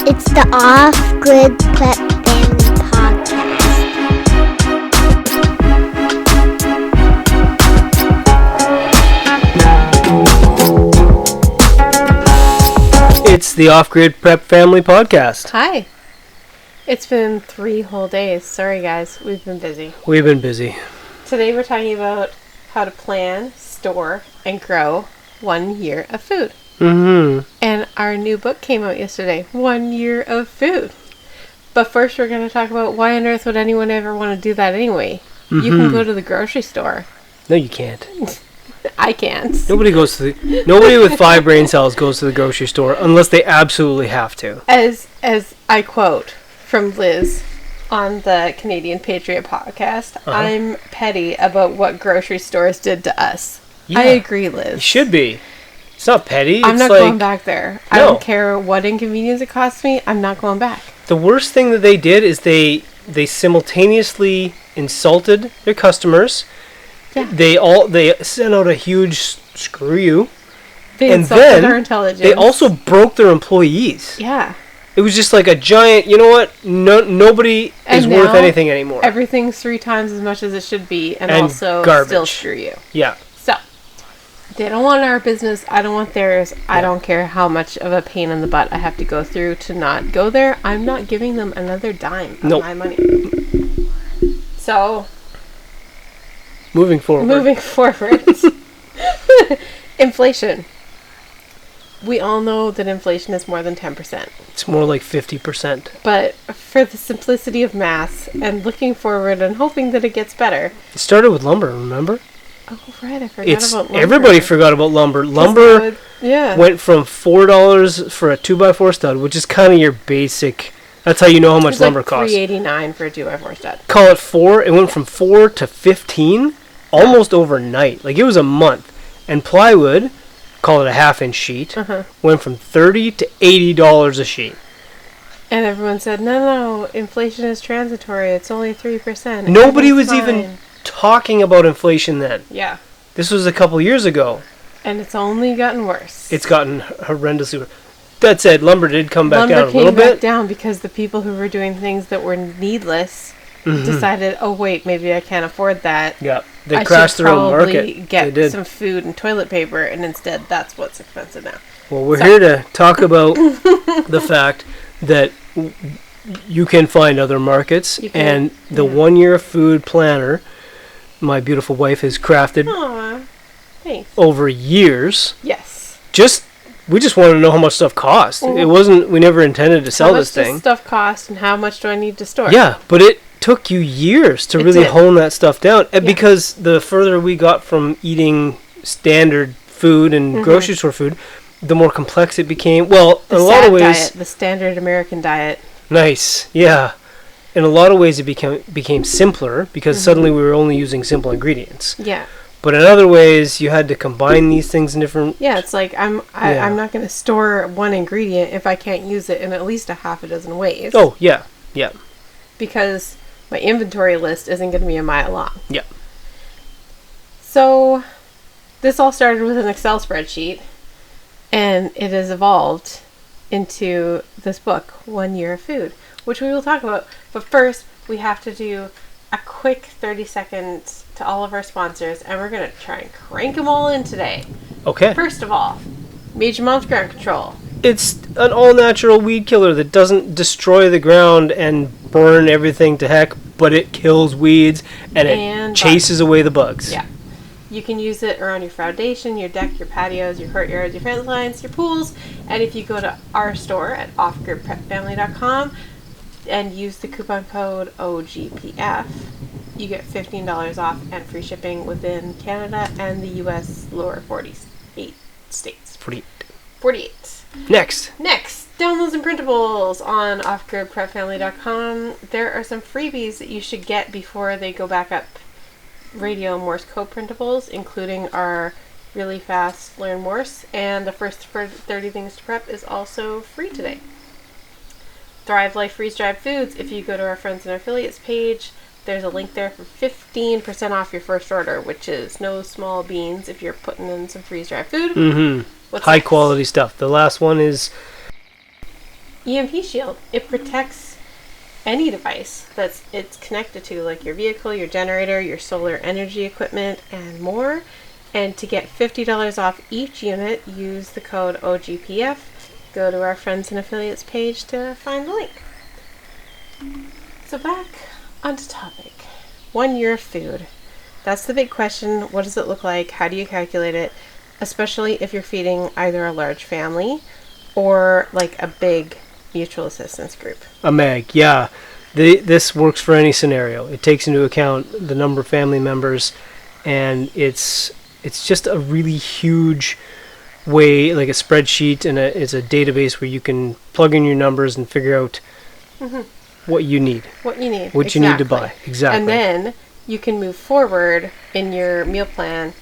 It's the Off-Grid Prep Family Podcast. It's the Off-Grid Prep Family Podcast. Hi. It's been 3 whole days. Sorry guys, we've been busy. We've been busy. Today we're talking about how to plan, store, and grow 1 year of food. Mm-hmm. And our new book came out yesterday, 1 year of food. But first we're going to talk about why on earth would anyone ever want to do that anyway? Mm-hmm. You can go to the grocery store. No, you can't. I can't. Nobody with 5 brain cells goes to the grocery store unless they absolutely have to. As I quote from Liz on the Canadian Patriot podcast, I'm petty about what grocery stores did to us. Yeah, I agree, Liz. You should be. It's not petty. I'm not going back there. I No. don't care what inconvenience it costs me. I'm not going back. The worst thing that they did is they simultaneously insulted their customers. Yeah. They sent out a huge screw you. They And insulted then our intelligence. They also broke their employees. Yeah. It was just like a giant, you know what? Nobody is worth now, anything anymore. Everything's 3 times as much as it should be, and also garbage. still screw you. Yeah. So, they don't want our business. I don't want theirs. I don't care how much of a pain in the butt I have to go through to not go there. I'm not giving them another dime of my money. So, Moving forward. Inflation. We all know that inflation is more than 10%. It's more like 50%. But for the simplicity of math and looking forward and hoping that it gets better. It started with lumber, remember? Oh, right. I forgot about lumber. Everybody forgot about lumber. Lumber went from $4 for a 2x4 stud, which is kind of your basic. That's how you know how much lumber costs. $3.89 for a 2x4 stud. Call it 4. It went from 4 to 15 almost overnight. Like, it was a month. And plywood, call it a half-inch sheet, went from $30 to $80 a sheet. And everyone said, no, inflation is transitory. It's only 3%. Nobody was even talking about inflation then. Yeah. This was a couple years ago. And it's only gotten worse. It's gotten horrendously worse. That said, lumber did come back down a little bit. Lumber came back down because the people who were doing things that were needless decided, oh, wait, maybe I can't afford that. Yeah, they crashed their own market. I should probably get some food and toilet paper, and instead that's what's expensive now. Well, we're here to talk about the fact that you can find other markets, and the 1 year food planner my beautiful wife has crafted over years. Yes. We just wanted to know how much stuff cost. It wasn't, we never intended to sell this thing. How much does stuff cost and how much do I need to store? Yeah, but it took you years to really hone that stuff down. And because the further we got from eating standard food and grocery store food, the more complex it became. Well, in a lot of ways, the standard American diet. Nice, yeah. In a lot of ways, it became simpler because suddenly we were only using simple ingredients. Yeah. But in other ways, you had to combine these things in different. Yeah, it's like I'm not going to store one ingredient if I can't use it in at least a half a dozen ways. Oh yeah, yeah. Because my inventory list isn't going to be a mile long. Yeah. So, this all started with an Excel spreadsheet, and it has evolved into this book, 1 Year of Food, which we will talk about. But first, we have to do a quick 30 seconds to all of our sponsors, and we're going to try and crank them all in today. Okay. First of all, Major Mom's Ground Control. It's an all-natural weed killer that doesn't destroy the ground and burn everything to heck, but it kills weeds and it chases away the bugs. Yeah. You can use it around your foundation, your deck, your patios, your courtyards, your fence lines, your pools, and if you go to our store at offgridprepfamily.com and use the coupon code OGPF, you get $15 off and free shipping within Canada and the U.S. lower 48 states. 48. Next, downloads and printables on offgridprepfamily.com. There are some freebies that you should get before they go back up. Radio Morse code printables, including our really fast Learn Morse, and the first 30 things to prep is also free today. Thrive Life freeze-dried foods. If you go to our friends and affiliates page, there's a link there for 15% off your first order, which is no small beans if you're putting in some freeze-dried food. High quality stuff. The last one is EMP Shield. It protects any device it's connected to, like your vehicle, your generator, your solar energy equipment, and more. And to get $50 off each unit, use the code OGPF. Go to our friends and affiliates page to find the link. So back onto topic. 1 year of food. That's the big question. What does it look like? How do you calculate it? Especially if you're feeding either a large family or like a big mutual assistance group. A MEG, yeah. This works for any scenario. It takes into account the number of family members, and it's just a really huge way, like a spreadsheet, and it's a database where you can plug in your numbers and figure out what you need. What you need. What you need to buy. Exactly. And then you can move forward in your meal plan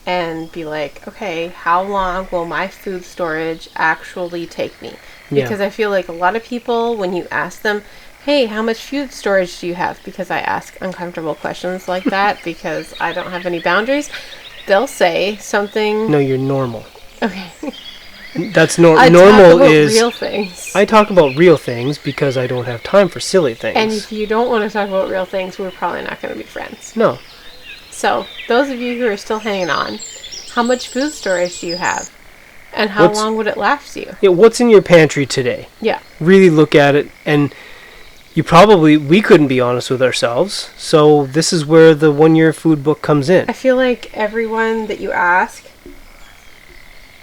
and be like, okay, how long will my food storage actually take me? Because I feel like a lot of people, when you ask them, hey, how much food storage do you have? Because I ask uncomfortable questions like that because I don't have any boundaries. They'll say something. No, you're normal. Okay. That's I normal talk about is real things. I talk about real things because I don't have time for silly things. And if you don't want to talk about real things, we're probably not going to be friends. No. So, those of you who are still hanging on, how much food storage do you have? And how long would it last you? Yeah, what's in your pantry today? Yeah. Really look at it, and we couldn't be honest with ourselves, so this is where the 1 year food book comes in. I feel like everyone that you ask,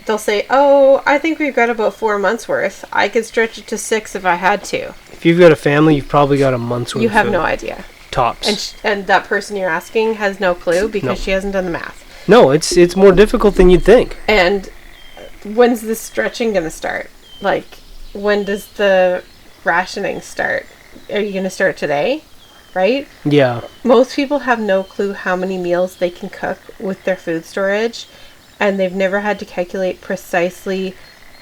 they'll say, oh, I think we've got about 4 months worth. I could stretch it to 6 if I had to. If you've got a family, you've probably got a month's worth You of have food. no idea. Tops. And that person you're asking has no clue because she hasn't done the math. No, it's more difficult than you'd think. And when's the stretching going to start? Like, when does the rationing start? Are you going to start today? Right? Yeah. Most people have no clue how many meals they can cook with their food storage, and they've never had to calculate precisely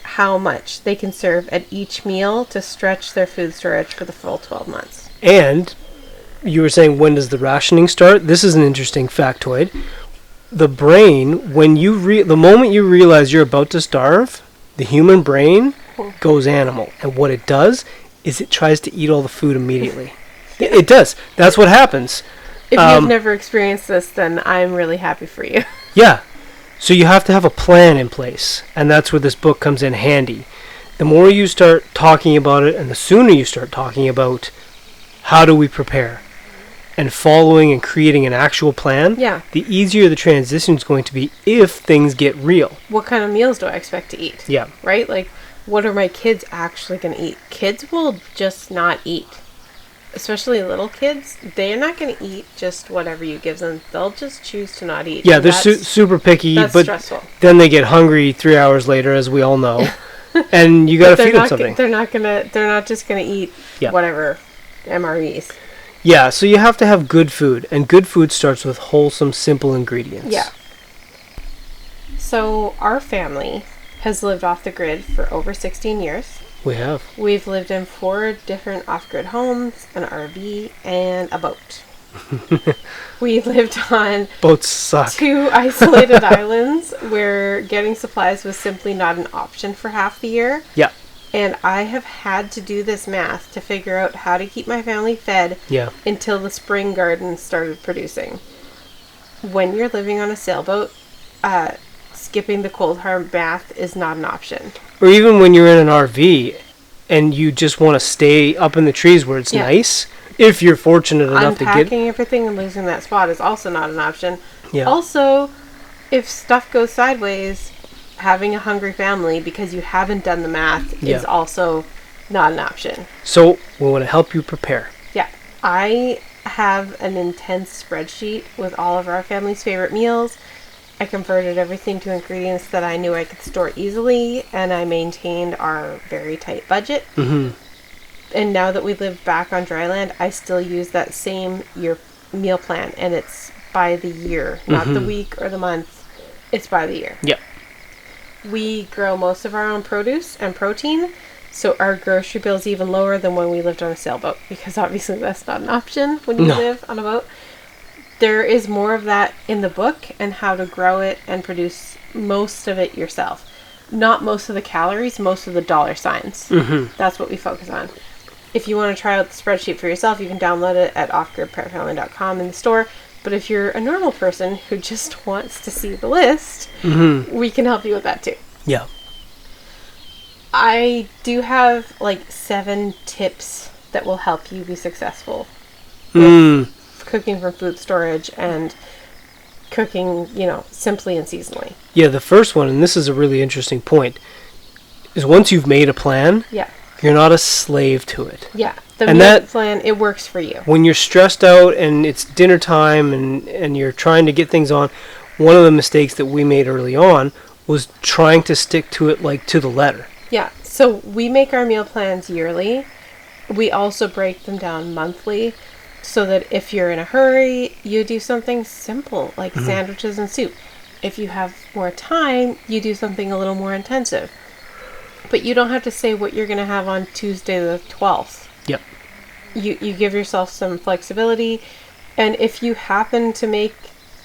how much they can serve at each meal to stretch their food storage for the full 12 months. And you were saying, when does the rationing start? This is an interesting factoid. The brain, when the moment you realize you're about to starve, the human brain goes animal. And what it does is it tries to eat all the food immediately. It does. That's what happens. If you've never experienced this, then I'm really happy for you. Yeah. So you have to have a plan in place. And that's where this book comes in handy. The more you start talking about it, and the sooner you start talking about how do we prepare, and following and creating an actual plan, the easier the transition is going to be if things get real. What kind of meals do I expect to eat? Yeah. Right? Like, what are my kids actually going to eat? Kids will just not eat. Especially little kids. They're not going to eat just whatever you give them. They'll just choose to not eat. Yeah, they're super picky, that's but stressful. Then they get hungry 3 hours later, as we all know. And you got to feed them something. They're not just going to eat whatever MREs. Yeah, so you have to have good food, and good food starts with wholesome, simple ingredients. Yeah. So our family has lived off the grid for over 16 years. We have. We've lived in 4 different off-grid homes, an RV, and a boat. We lived on boats suck. 2 isolated islands where getting supplies was simply not an option for half the year. Yeah. And I have had to do this math to figure out how to keep my family fed until the spring garden started producing. When you're living on a sailboat, skipping the cold hard bath is not an option. Or even when you're in an RV and you just want to stay up in the trees where it's nice, if you're fortunate enough to get... Unpacking everything and losing that spot is also not an option. Yeah. Also, if stuff goes sideways, having a hungry family because you haven't done the math is also not an option. So we want to help you prepare. Yeah. I have an intense spreadsheet with all of our family's favorite meals. I converted everything to ingredients that I knew I could store easily, and I maintained our very tight budget. Mm-hmm. And now that we live back on dry land, I still use that same meal plan, and it's by the year, not the week or the month. It's by the year. Yep. We grow most of our own produce and protein, so our grocery bill is even lower than when we lived on a sailboat, because obviously that's not an option when you live on a boat. There is more of that in the book and how to grow it and produce most of it yourself. not most of the calories, most of the dollar signs. That's what we focus on. If you want to try out the spreadsheet for yourself, you can download it at offgridprepfamily.com in the store. But if you're a normal person who just wants to see the list, we can help you with that too. Yeah. I do have like 7 tips that will help you be successful with cooking from food storage and cooking, simply and seasonally. Yeah, the first one, and this is a really interesting point, is once you've made a plan, you're not a slave to it. Yeah, the and meal plan, it works for you. When you're stressed out and it's dinner time and you're trying to get things on, one of the mistakes that we made early on was trying to stick to it like to the letter. Yeah, so we make our meal plans yearly. We also break them down monthly so that if you're in a hurry, you do something simple like sandwiches and soup. If you have more time, you do something a little more intensive. But you don't have to say what you're going to have on Tuesday the 12th. Yep. You give yourself some flexibility. And if you happen to make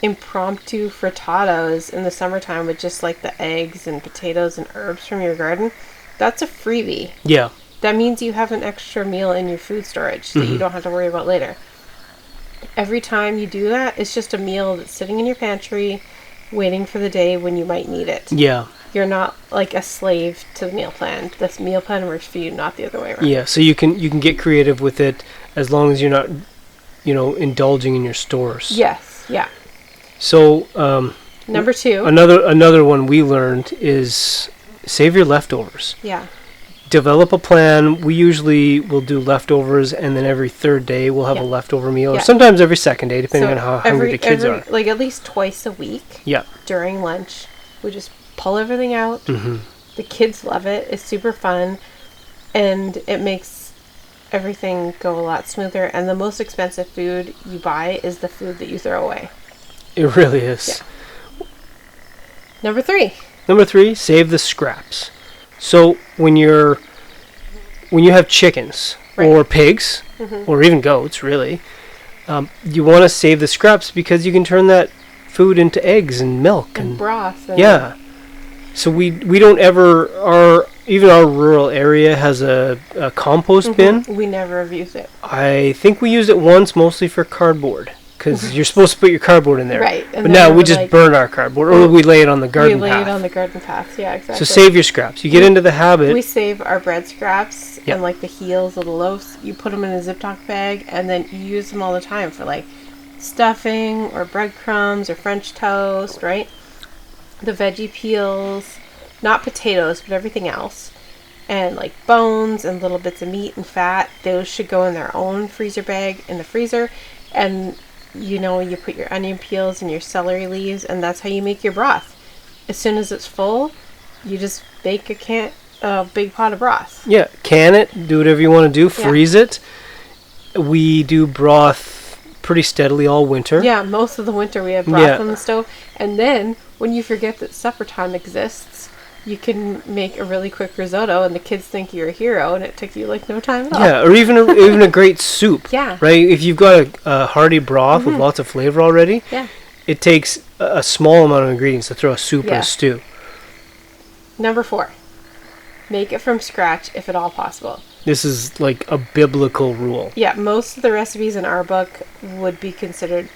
impromptu frittatas in the summertime with just like the eggs and potatoes and herbs from your garden, that's a freebie. Yeah. That means you have an extra meal in your food storage that you don't have to worry about later. Every time you do that, it's just a meal that's sitting in your pantry, waiting for the day when you might need it. Yeah. You're not like a slave to the meal plan. This meal plan works for you, not the other way around. Yeah, so you can get creative with it as long as you're not, indulging in your stores. Yes, yeah. So, number 2. Another one we learned is save your leftovers. Yeah. Develop a plan. We usually will do leftovers, and then every third day we'll have a leftover meal, or sometimes every second day, depending on how hungry the kids are. Like at least twice a week. Yeah. During lunch, we just pull everything out. The kids love it. It's super fun, and it makes everything go a lot smoother. And the most expensive food you buy is the food that you throw away. It really is. Yeah. Number 3. Number 3, save the scraps. So when you have chickens or pigs or even goats, really, you want to save the scraps because you can turn that food into eggs and milk and broth. Yeah. So we don't ever even our rural area has a compost bin. We never have used it. I think we used it once, mostly for cardboard. Because you're supposed to put your cardboard in there. Right. But now we just burn our cardboard. Or we lay it on the garden path. We lay it on the garden path, yeah, exactly. So save your scraps. You get into the habit. We save our bread scraps and like the heels of the loaves. You put them in a Ziploc bag and then you use them all the time for like stuffing or breadcrumbs or French toast, right? The veggie peels, not potatoes, but everything else. And like bones and little bits of meat and fat, those should go in their own freezer bag in the freezer. And you put your onion peels and your celery leaves, and that's how you make your broth. As soon as it's full, you just bake a big pot of broth. Yeah, can it, do whatever you want to do, freeze it. We do broth pretty steadily all winter. Yeah, most of the winter we have broth on the stove. And then, when you forget that supper time exists, you can make a really quick risotto, and the kids think you're a hero, and it took you like no time at all. Yeah, or even a great soup. Yeah. Right? If you've got a hearty broth with lots of flavor already, it takes a small amount of ingredients to throw a soup or a stew. Number 4, make it from scratch if at all possible. This is like a biblical rule. Yeah, most of the recipes in our book would be considered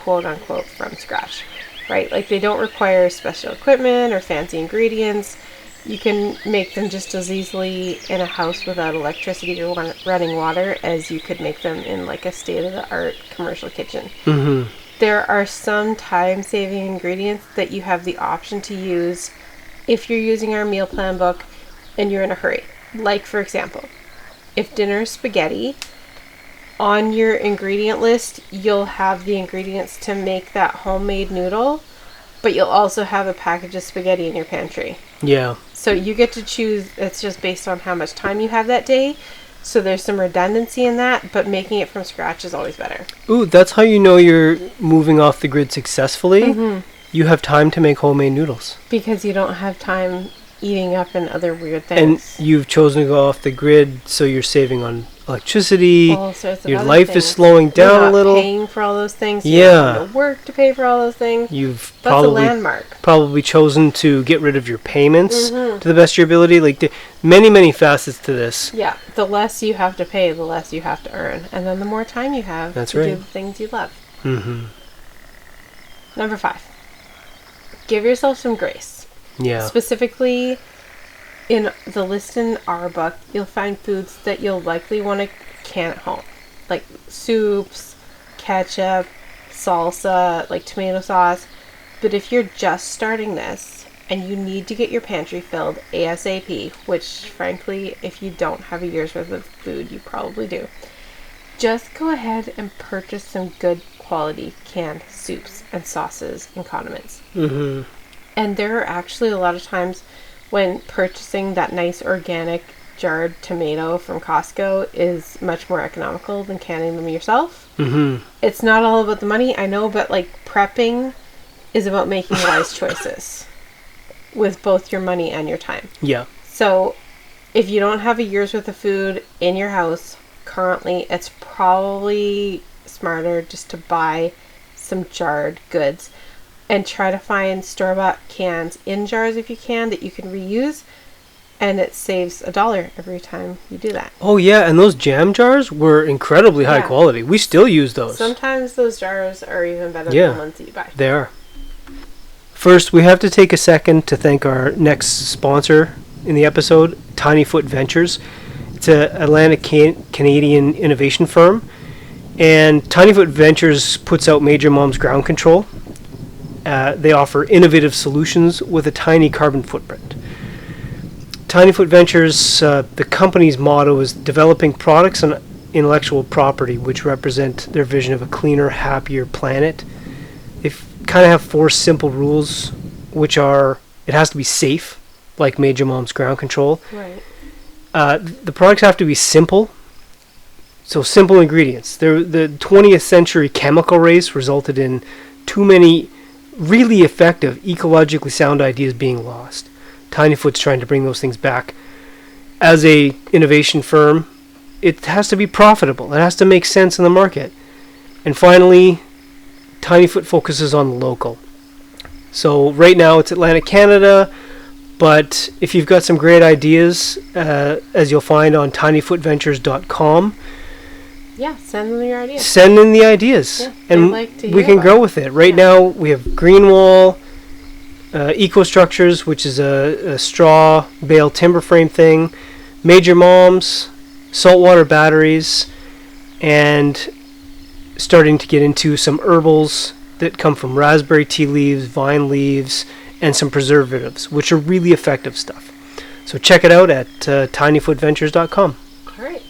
quote-unquote from scratch. Right, like they don't require special equipment or fancy ingredients. You can make them just as easily in a house without electricity or running water as you could make them in like a state-of-the-art commercial kitchen. There are some time-saving ingredients that you have the option to use if you're using our meal plan book and you're in a hurry. Like, for example, if dinner is spaghetti, on your ingredient list, you'll have the ingredients to make that homemade noodle, but you'll also have a package of spaghetti in your pantry. Yeah. So you get to choose. It's just based on how much time you have that day. So there's some redundancy in that, but making it from scratch is always better. Ooh, that's how you know you're moving off the grid successfully. You have time to make homemade noodles. Because you don't have time eating up in other weird And things. you've chosen to go off the grid, so you're saving on electricity. All sorts of Your other life things. is slowing You're down not a little. paying for all those things. You Yeah. don't have to work to pay for all those things. You've That's a probably landmark. chosen to get rid of your payments Mhm. to the best of your ability. Like many facets to this. Yeah, the less you have to pay, the less you have to earn. And then the more time you have That's to do right. the things you love. Mm-hmm. Number 5. Give yourself some grace. Yeah. Specifically, in the list in our book, you'll find foods that you'll likely want to can at home. Like soups, ketchup, salsa, like tomato sauce. But if you're just starting this and you need to get your pantry filled ASAP, which frankly, if you don't have a year's worth of food, you probably do, just go ahead and purchase some good quality canned soups and sauces and condiments. Mm-hmm. And there are actually a lot of times when purchasing that nice organic jarred tomato from Costco is much more economical than canning them yourself. Mm-hmm. It's not all about the money, I know, but like prepping is about making wise choices with both your money and your time. Yeah. So if you don't have a year's worth of food in your house currently, it's probably smarter just to buy some jarred goods and try to find store-bought cans in jars if you can that you can reuse, and it saves $1 every time you do that. Oh yeah, and those jam jars were incredibly high Yeah. quality. We still use those. Sometimes those jars are even better Yeah. than the ones that you buy. They are. First, we have to take a second to thank our next sponsor in the episode, Tiny Foot Ventures. It's an Atlantic Canadian innovation firm, and Tiny Foot Ventures puts out Major Mom's ground control. They offer innovative solutions with a tiny carbon footprint. Tiny Foot Ventures, the company's motto is developing products and intellectual property which represent their vision of a cleaner, happier planet. They kind of have 4 simple rules, which are it has to be safe, like Major Mom's ground control. Right. The products have to be simple, so simple ingredients. The 20th century chemical race resulted in too many really effective, ecologically sound ideas being lost. Tinyfoot's trying to bring those things back. As a innovation firm, it has to be profitable. It has to make sense in the market. And finally, Tinyfoot focuses on the local. So right now it's Atlantic Canada, but if you've got some great ideas, as you'll find on tinyfootventures.com, Yeah, send them your ideas. send in the ideas, Yeah, and they'd like to we hear can about grow it. with it. Right now we have Greenwall, EcoStructures, which is a straw bale timber frame thing, Major Moms, saltwater batteries, and starting to get into some herbals that come from raspberry tea leaves, vine leaves, and some preservatives, which are really effective stuff. So check it out at tinyfootventures.com. All right.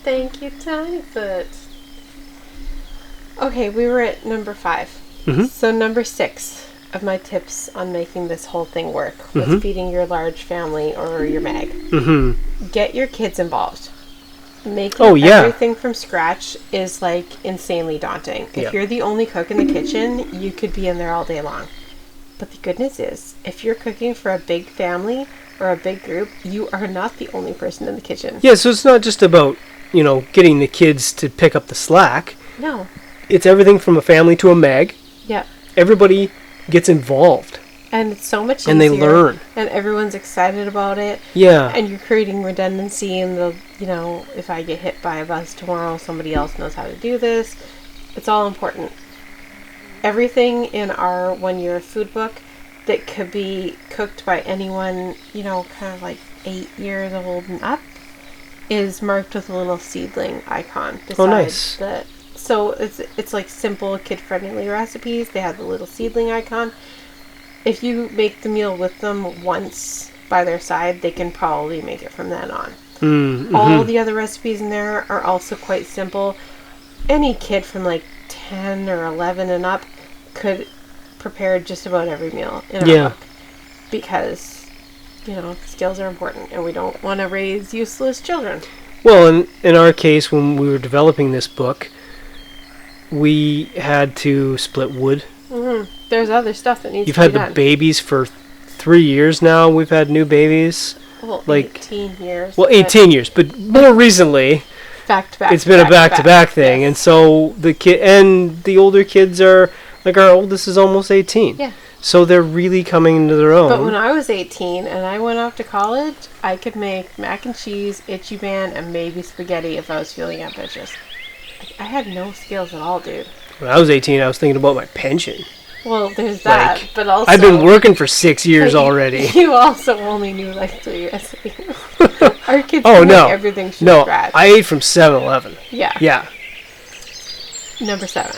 Thank you, Tinyfoot. Okay, we were at number 5. Mhm. So number 6 of my tips on making this whole thing work with Mhm. feeding your large family or your mag. Mm-hmm. Get your kids involved. Making Oh, yeah. everything from scratch is like insanely daunting. If Yeah. you're the only cook in the kitchen, you could be in there all day long. But the good news is, if you're cooking for a big family or a big group, you are not the only person in the kitchen. Yeah, so it's not just about, getting the kids to pick up the slack. No. It's everything from a family to a mag. Yeah. Everybody gets involved, And it's so much easier. and they learn. And everyone's excited about it. Yeah. And you're creating redundancy in the, if I get hit by a bus tomorrow, somebody else knows how to do this. It's all important. Everything in our 1-year food book that could be cooked by anyone, kind of like 8 years old and up, is marked with a little seedling icon beside nice. the. So it's like simple kid-friendly recipes. They have the little seedling icon. If you make the meal with them once by their side, they can probably make it from then on. Mm-hmm. All the other recipes in there are also quite simple. Any kid from like 10 or 11 and up could prepare just about every meal in our book. Because, skills are important and we don't want to raise useless children. Well, in our case, when we were developing this book, we had to split wood. Mm-hmm. There's other stuff that needs You've to had be the done. babies for 3 years now we've had new babies. Well, Like 18 years. Well, 18 years, but more recently, Back to back. it's been a back-to-back thing, Yes. and so the older kids are like our oldest is almost 18. Yeah. So they're really coming into their own. But when I was 18 and I went off to college, I could make mac and cheese, itchy ban, and maybe spaghetti if I was feeling ambitious. I had no skills at all, dude. When I was 18, I was thinking about my pension. Well, there's that, Like, but also... I've been working for 6 years but already. You also only knew like 3 recipes. Our kids Oh, can no. make everything from No, scratch. I ate from 7-Eleven. Yeah. Yeah. Number 7.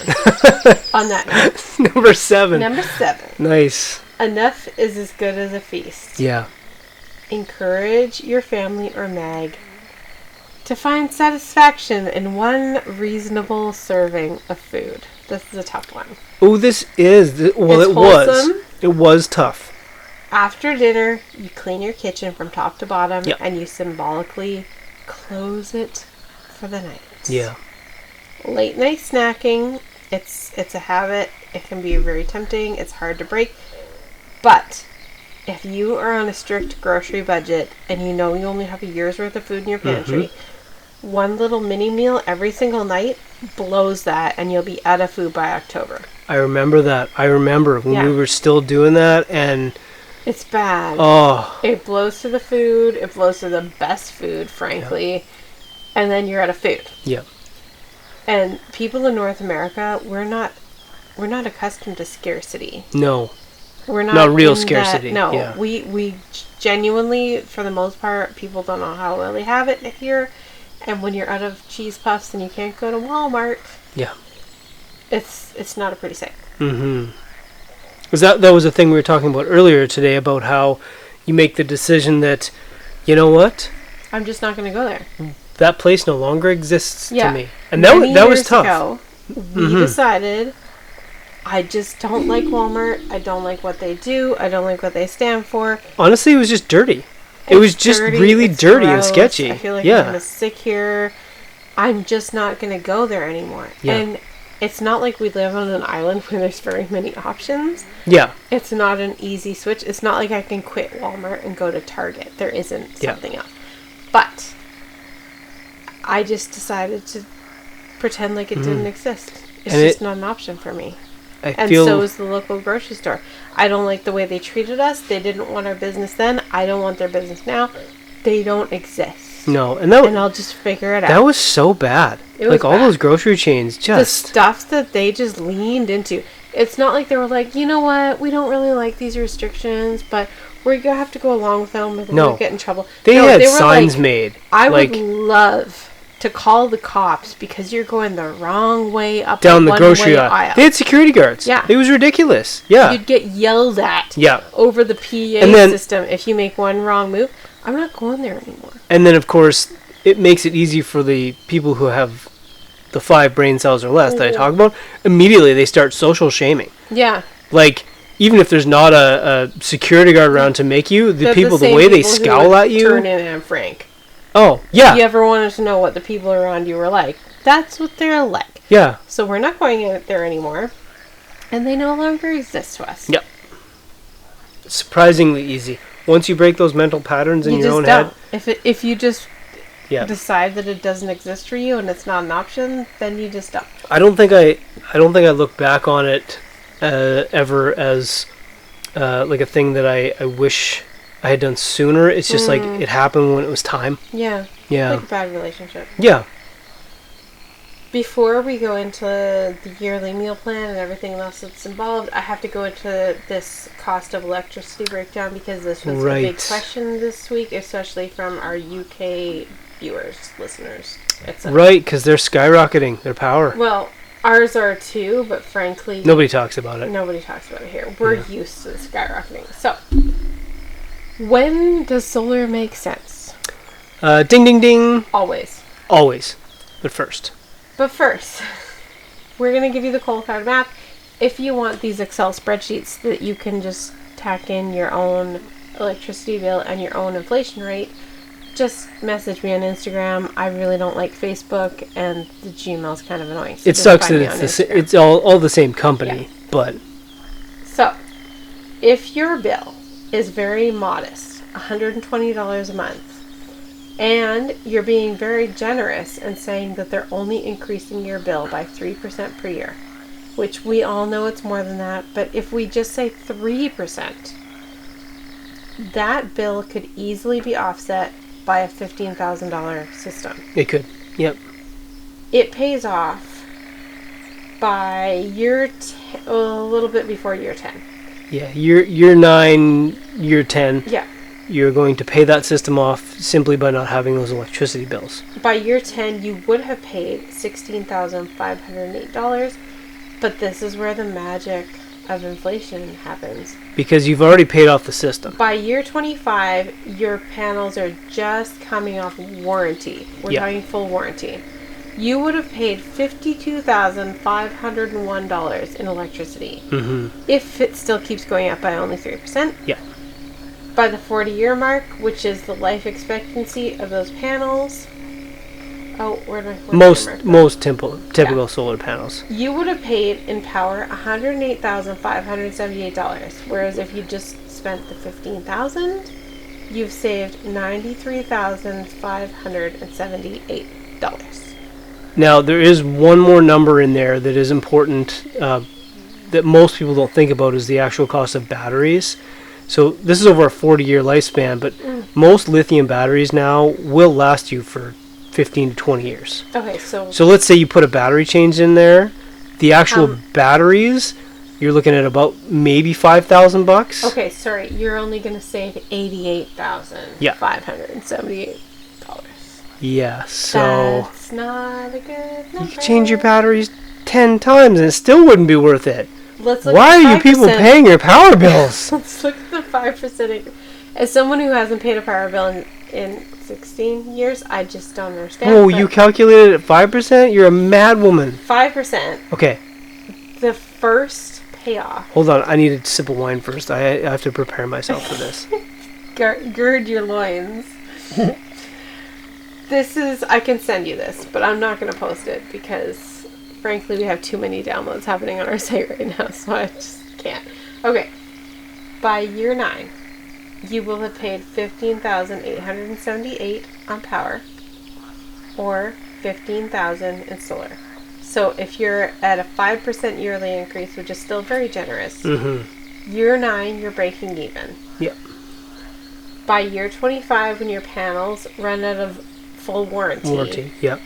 On that note. Number 7. Number 7. Nice. Enough is as good as a feast. Yeah. Encourage your family or Meg to find satisfaction in one reasonable serving of food. This is a tough one. Oh, this is... Well, It's it was. wholesome. It was tough. After dinner, you clean your kitchen from top to bottom, Yep. and you symbolically close it for the night. Yeah. Late night snacking, it's a habit. It can be very tempting. It's hard to break. But if you are on a strict grocery budget and you know you only have a year's worth of food in your pantry, one little mini meal every single night blows that, and you'll be out of food by October. I remember that. I remember when Yeah. we were still doing that, and... It's bad. Oh. It blows to the food. It blows to the best food, frankly. And then you're out of food. Yeah. And people in North America, we're not accustomed to scarcity. No. We're not real in that- scarcity, no, yeah. we genuinely, for the most part, people don't know how well they have it here. And when you're out of cheese puffs and you can't go to Walmart, Yeah. it's not a pretty sight. Mm-hmm. Because that was a thing we were talking about earlier today about how you make the decision that, you know what, I'm just not going to go there. that place no longer exists Yeah. to me, and that Many that was years tough. ago, we decided, I just don't like Walmart. I don't like what they do. I don't like what they stand for. Honestly, it was just dirty. It was It's just dirty, really it's dirty and gross, sketchy. I feel like Yeah. I'm going to sick here. I'm just not going to go there anymore. Yeah. And it's not like we live on an island where there's very many options. Yeah. It's not an easy switch. It's not like I can quit Walmart and go to Target. There isn't Yeah. something else. But I just decided to pretend like it didn't exist. It's And just it- not an option for me. I And feel so is the local grocery store. I don't like the way they treated us. They didn't want our business then. I don't want their business now. They don't exist. no, and And I'll just figure it out. that was so bad. It was Like all bad. those grocery chains, The just stuff that they just leaned into. It's not like they were like, you know what, we don't really like these restrictions, but we're gonna have to go along with them. We're No. gonna get in trouble. they No, had were signs like, made. I like would love to call the cops because you're going the wrong way up down a the grocery one-way aisle. They had security guards. Yeah. It was ridiculous. Yeah. You'd get yelled at Yeah. over the PA And then- system if you make one wrong move. I'm not going there anymore. And then, of course, it makes it easy for the people who have the 5 brain cells or less that I talk about. Immediately, they start social shaming. Yeah. Like, even if there's not a security guard around to make you, the They're the same way they people who scowl would at you. Turn in and Frank. Oh, yeah. If you ever wanted to know what the people around you were like, that's what they're like. Yeah. So we're not going in there anymore. And they no longer exist to us. Yep. Surprisingly easy. Once you break those mental patterns in You your just own don't. head. If you just Yeah. decide that it doesn't exist for you and it's not an option, then you just don't. I don't think I look back on it ever as like a thing that I wish I had done sooner. It's just like it happened when it was time. Yeah. Yeah. Like a bad relationship. Yeah. Before we go into the yearly meal plan and everything else that's involved, I have to go into this cost of electricity breakdown because this was a big Right. question this week, especially from our UK viewers, listeners, etc. Right, because they're skyrocketing their power. Well, ours are too, but frankly, Nobody talks about it. nobody talks about it here. We're used to the skyrocketing. So, when does solar make sense? Ding, ding, ding. Always. Always. But first. But first, we're going to give you the cold hard math. If you want these Excel spreadsheets that you can just tack in your own electricity bill and your own inflation rate, just message me on Instagram. I really don't like Facebook, and the Gmail's kind of annoying. So It just sucks find that me it's on Instagram. it's all the same company, Yeah. but So, if your bill is very modest, $120 a month. And you're being very generous and saying that they're only increasing your bill by 3% per year, which we all know it's more than that. But if we just say 3%, that bill could easily be offset by a $15,000 system. It could. Yep. It pays off by a little bit before year 10. Yeah, year 9, year 10. Yeah. You're going to pay that system off simply by not having those electricity bills. By year 10, you would have paid $16,508, but this is where the magic of inflation happens. Because you've already paid off the system. By year 25, your panels are just coming off warranty. We're talking full warranty. You would have paid $52,501 in electricity. Mm-hmm. If it still keeps going up by only 3%. Yeah. By the 40-year mark, which is the life expectancy of those panels. Oh, where did I... Most typical solar panels. You would have paid in power $108,578, whereas if you just spent the $15,000, you've saved $93,578. Now, there is one more number in there that is important that most people don't think about, is the actual cost of batteries. So this is over a 40-year lifespan, but most lithium batteries now will last you for 15 to 20 years. Okay, so let's say you put a battery change in there. The actual batteries, you're looking at about maybe $5,000. Okay, sorry, you're only going to save $88,578. Yeah, so that's not a good number. You could change your batteries 10 times and it still wouldn't be worth it. Why are you people 5%. paying your power bills? Let's look at the 5%. As someone who hasn't paid a power bill in 16 years, I just don't understand. Oh, you calculated at 5%? You're a mad woman. 5%. Okay. The first payoff. Hold on, I need a sip of wine first. I have to prepare myself for this. Gird your loins. I can send you this, but I'm not going to post it because, frankly, we have too many downloads happening on our site right now, so I just can't. Okay. By year 9, you will have paid $15,878 on power, or $15,000 in solar. So if you're at a 5% yearly increase, which is still very generous, year 9, you're breaking even. Yep. By year 25, when your panels run out of full warranty, yep,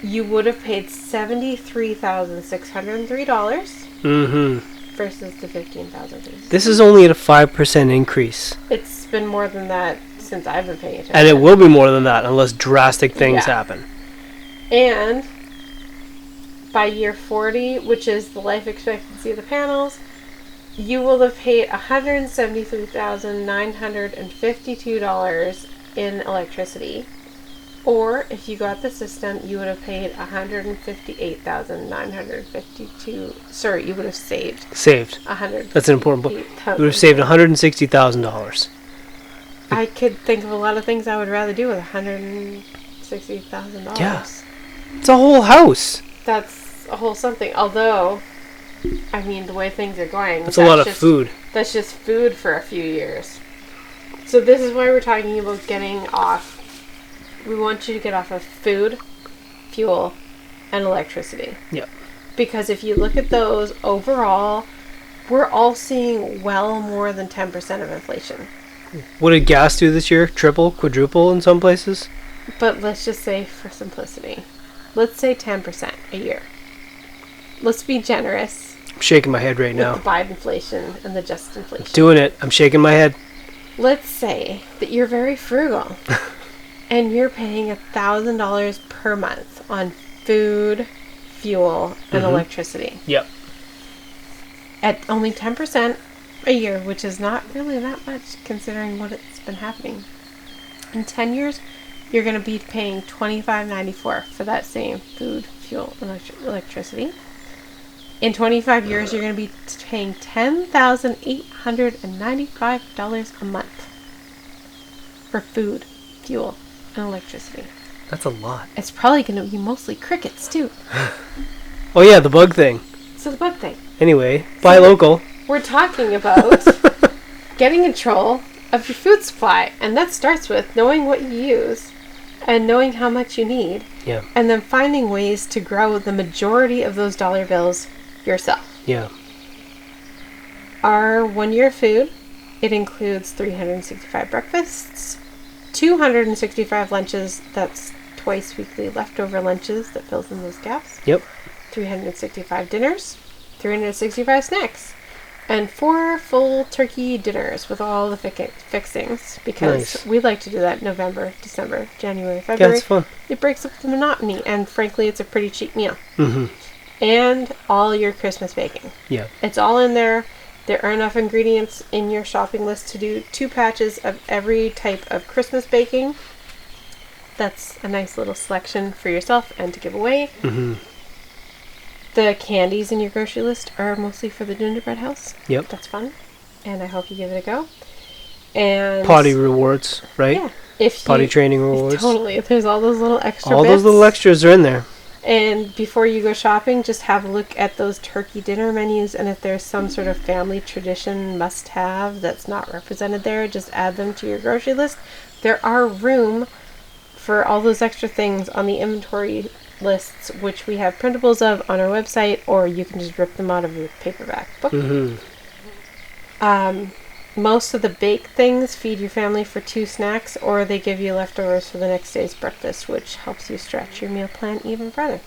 you would have paid $73,603 versus the $15,000. This is only at a 5% increase. It's been more than that since I've been paying attention. And it will be more than that unless drastic things happen. And by year 40, which is the life expectancy of the panels, you will have paid $173,952 in electricity. Or if you got the system, you would have paid $158,952. Sorry, you would have saved. That's an important point. You would have saved $160,000. I could think of a lot of things I would rather do with $160,000. Yeah, it's a whole house. That's a whole something. Although, I mean, the way things are going, that's a lot of food. That's just food for a few years. So this is why we're talking about getting off. We want you to get off of food, fuel, and electricity. Yep. Because if you look at those overall, we're all seeing well more than 10% of inflation. What did gas do this year? Triple, quadruple in some places? But let's just say, for simplicity, let's say 10% a year. Let's be generous. I'm shaking my head right now. With the Biden inflation and the just inflation. I'm doing it. I'm shaking my head. Let's say that you're very frugal. And you're paying $1,000 per month on food, fuel, and electricity. Yep. At only 10% a year, which is not really that much considering what it's been happening. In 10 years, you're going to be paying $25.94 for that same food, fuel, and electricity. In 25 years, you're going to be paying $10,895 a month for food, fuel, and electricity. That's a lot. It's probably going to be mostly crickets, too. Oh, yeah, the bug thing. So the bug thing. Anyway, buy local. We're talking about getting control of your food supply. And that starts with knowing what you use and knowing how much you need. Yeah. And then finding ways to grow the majority of those dollar bills yourself. Yeah. Our 1 year food, it includes 365 breakfasts, 265 lunches, that's twice weekly leftover lunches that fills in those gaps. Yep. 365 dinners, 365 snacks, and 4 full turkey dinners with all the fixings, because Nice. we like to do that November, December, January, Yeah, February. it's fun. It breaks up the monotony, and frankly, it's a pretty cheap meal. Mm-hmm. And all your Christmas baking. Yeah. It's all in there. There are enough ingredients in your shopping list to do 2 patches of every type of Christmas baking. That's a nice little selection for yourself and to give away. Mm-hmm. The candies in your grocery list are mostly for the gingerbread house. Yep. That's fun. And I hope you give it a go. And Potty rewards, right? yeah, if Potty you, training rewards. Totally. There's all those little extra All bits. those little extras are in there. And before you go shopping, just have a look at those turkey dinner menus, and if there's some sort of family tradition must-have that's not represented there, just add them to your grocery list. There are room for all those extra things on the inventory lists, which we have printables of on our website, or you can just rip them out of your paperback book. Mm-hmm. Most of the baked things feed your family for 2 snacks, or they give you leftovers for the next day's breakfast, which helps you stretch your meal plan even further.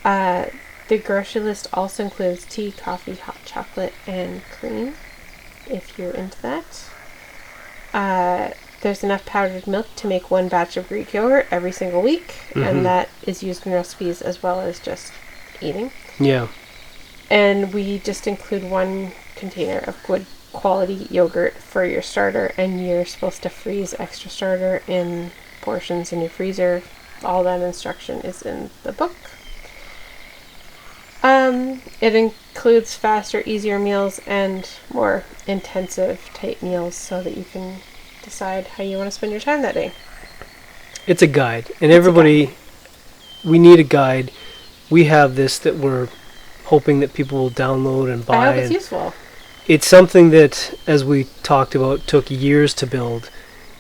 The grocery list also includes tea, coffee, hot chocolate, and cream, if you're into that. There's enough powdered milk to make 1 batch of Greek yogurt every single week, and that is used in recipes as well as just eating. Yeah. And we just include 1 container of good quality yogurt for your starter, and you're supposed to freeze extra starter in portions in your freezer. All that instruction is in the book. It includes faster, easier meals and more intensive type meals so that you can decide how you want to spend your time that day. It's a guide, and everybody, we need a guide. We have this that we're hoping that people will download and buy. I hope it's and useful. it's something that, as we talked about, took years to build.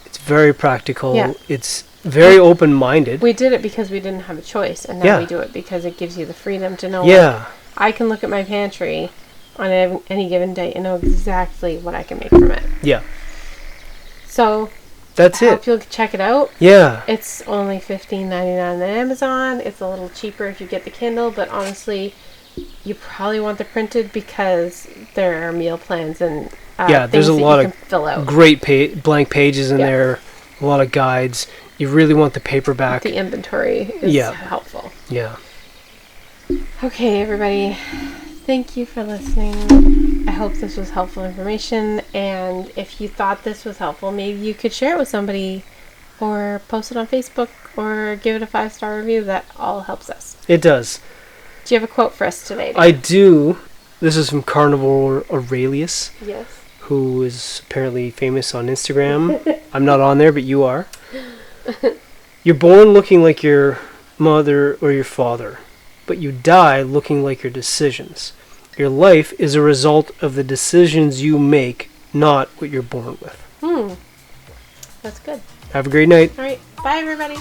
It's very practical. Yeah. It's very open-minded. We did it because we didn't have a choice, and now Yeah. we do it because it gives you the freedom to know Yeah. I can look at my pantry on any given day and know exactly what I can make from it. Yeah. So That's I it. hope you'll check it out. Yeah. It's only $15.99 on Amazon. It's a little cheaper if you get the Kindle, but honestly, you probably want the printed because there are meal plans and Yeah, things there's a that lot you of can fill out. Great blank pages in Yeah. there. A lot of guides. You really want the paperback. The inventory is Yeah. helpful. Yeah. Okay, everybody. Thank you for listening. I hope this was helpful information, and if you thought this was helpful, maybe you could share it with somebody or post it on Facebook or give it a 5-star review. That all helps us. It does. Do you have a quote for us today? I do. This is from Carnivore Aurelius, Yes. who is apparently famous on Instagram. I'm not on there, but you are. You're born looking like your mother or your father, but you die looking like your decisions. Your life is a result of the decisions you make, not what you're born with. That's good. Have a great night. All right. Bye, everybody.